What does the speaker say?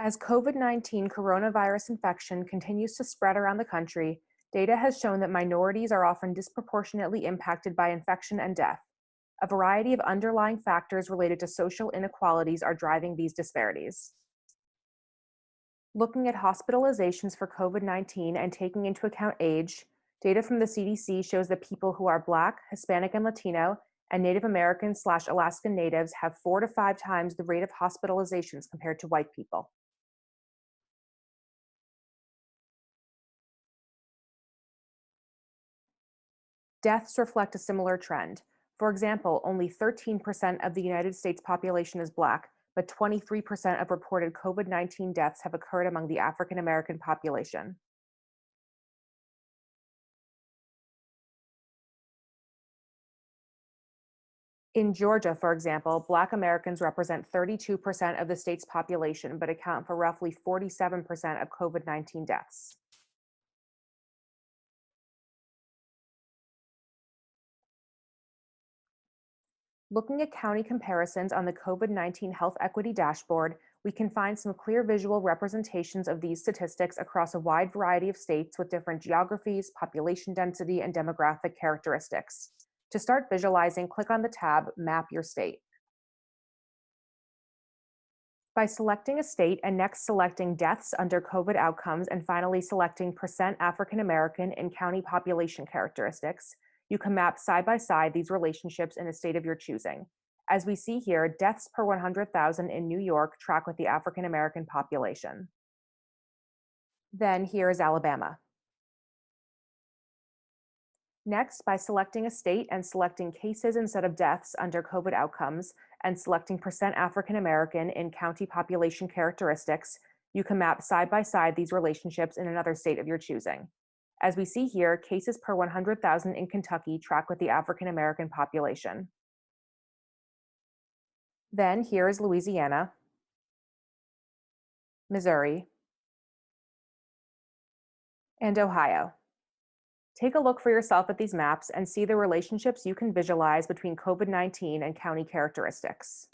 As COVID-19 coronavirus infection continues to spread around the country, data has shown that minorities are often disproportionately impacted by infection and death. A variety of underlying factors related to social inequalities are driving these disparities. Looking at hospitalizations for COVID-19 and taking into account age, data from the CDC shows that people who are Black, Hispanic, and Latino, and Native American/Alaskan Natives have 4 to 5 times the rate of hospitalizations compared to white people. Deaths reflect a similar trend. For example, only 13% of the United States population is Black, but 23% of reported COVID-19 deaths have occurred among the African American population. In Georgia, for example, Black Americans represent 32% of the state's population, but account for roughly 47% of COVID-19 deaths. Looking at county comparisons on the COVID-19 Health Equity Dashboard, we can find some clear visual representations of these statistics across a wide variety of states with different geographies, population density, and demographic characteristics. To start visualizing, click on the tab Map Your State. By selecting a state and next selecting deaths under COVID outcomes and finally selecting percent African American in county population characteristics, you can map side by side these relationships in a state of your choosing. As we see here, deaths per 100,000 in New York track with the African American population. Then here is Alabama. Next, by selecting a state and selecting cases instead of deaths under COVID outcomes and selecting percent African American in county population characteristics, you can map side by side these relationships in another state of your choosing. As we see here, cases per 100,000 in Kentucky track with the African American population. Then here is Louisiana, Missouri, and Ohio. Take a look for yourself at these maps and see the relationships you can visualize between COVID-19 and county characteristics.